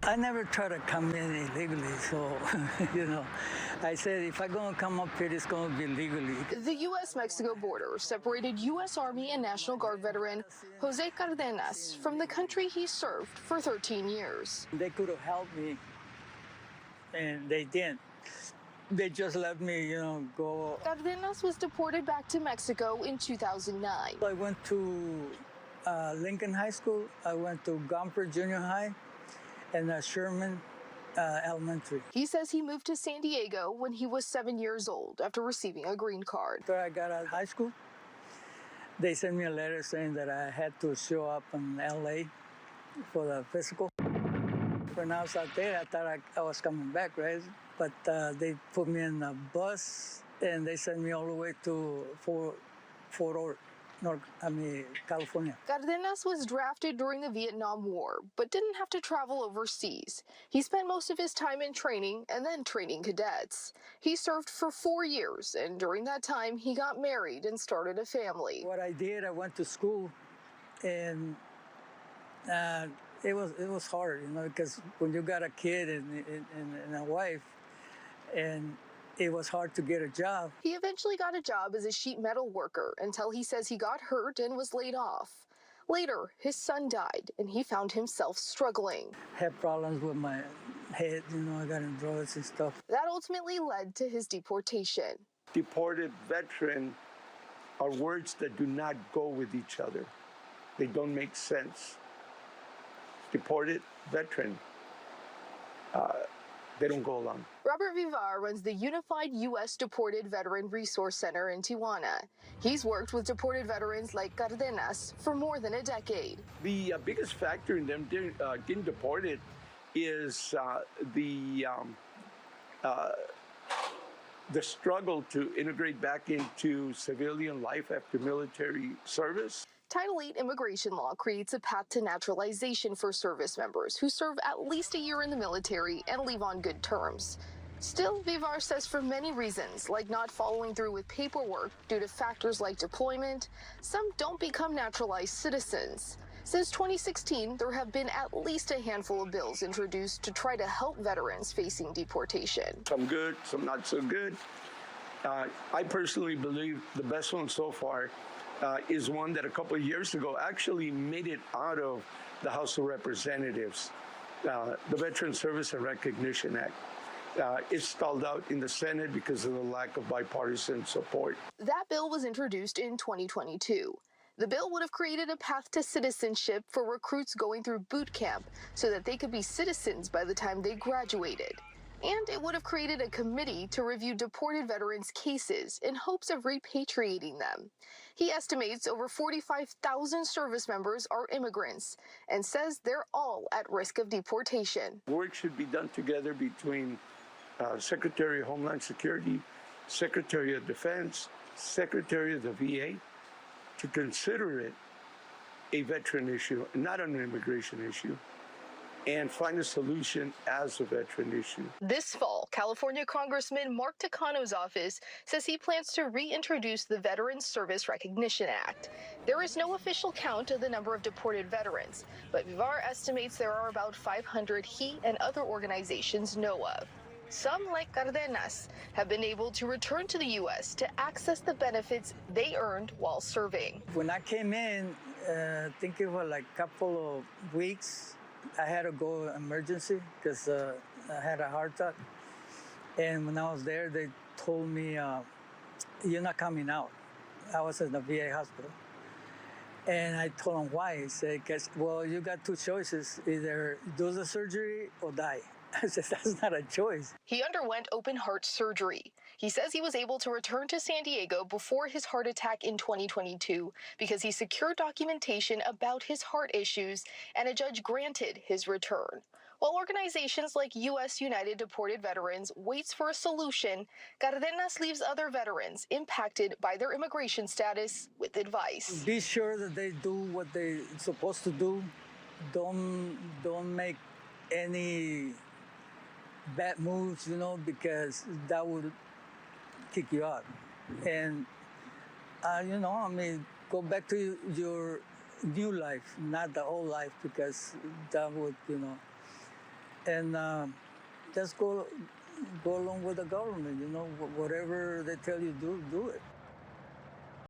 I never try to come in illegally, so I said if I'm gonna come up here, it's gonna be legally. The U.S.-Mexico border separated U.S. Army and National Guard veteran Jose Cardenas from the country he served for 13 years. They could have helped me, and they didn't. They just let me, go. Cardenas was deported back to Mexico in 2009. I went to Lincoln High School. I went to Gomper Junior High and Sherman Elementary. He says he moved to San Diego when he was 7 years old after receiving a green card. After I got out of high school, they sent me a letter saying that I had to show up in LA for the physical. When I was out there, I thought I was coming back, right? But they put me in a bus and they sent me all the way to Fort Ord, California. Cardenas was drafted during the Vietnam War, but didn't have to travel overseas. He spent most of his time in training and then training cadets. He served for 4 years, and during that time, he got married and started a family. What I did, I went to school, and it was hard, because when you got a kid and a wife, and it was hard to get a job. He eventually got a job as a sheet metal worker until he says he got hurt and was laid off. Later, his son died, and he found himself struggling. Had problems with my head, I got in drugs and stuff. That ultimately led to his deportation. Deported veteran are words that do not go with each other. They don't make sense. Deported veteran, they don't go along. Robert Vivar runs the Unified U.S. Deported Veteran Resource Center in Tijuana. He's worked with deported veterans like Cardenas for more than a decade. The biggest factor in them getting deported is the struggle to integrate back into civilian life after military service. Title VIII immigration law creates a path to naturalization for service members who serve at least a year in the military and leave on good terms. Still, Vivar says for many reasons, like not following through with paperwork due to factors like deployment, some don't become naturalized citizens. Since 2016, there have been at least a handful of bills introduced to try to help veterans facing deportation. Some good, some not so good. I personally believe the best one so far is one that a couple of years ago actually made it out of the House of Representatives, the Veteran Service and Recognition Act. It stalled out in the Senate because of the lack of bipartisan support. That bill was introduced in 2022. The bill would have created a path to citizenship for recruits going through boot camp so that they could be citizens by the time they graduated. And it would have created a committee to review deported veterans' cases in hopes of repatriating them. He estimates over 45,000 service members are immigrants and says they're all at risk of deportation. Work should be done together between Secretary of Homeland Security, Secretary of Defense, Secretary of the VA, to consider it a veteran issue, not an immigration issue, and find a solution as a veteran issue. This fall, California Congressman Mark Takano's office says he plans to reintroduce the Veterans Service Recognition Act. There is no official count of the number of deported veterans, but Vivar estimates there are about 500 he and other organizations know of. Some, like Cardenas, have been able to return to the U.S. to access the benefits they earned while serving. When I came in, I think it was like a couple of weeks, I had to go emergency because I had a heart attack. And when I was there, they told me, you're not coming out. I was in the VA hospital. And I told them why. He said, well, you got two choices, either do the surgery or die. I said, that's not a choice. He underwent open heart surgery. He says he was able to return to San Diego before his heart attack in 2022 because he secured documentation about his heart issues and a judge granted his return. While organizations like U.S. United Deported Veterans waits for a solution, Cardenas leaves other veterans impacted by their immigration status with advice. Be sure that they do what they're supposed to do. Don't make any bad moves, because that would kick you out. And, go back to your new life, not the old life, because that would, and just go along with the government. You know, whatever they tell you do, do it.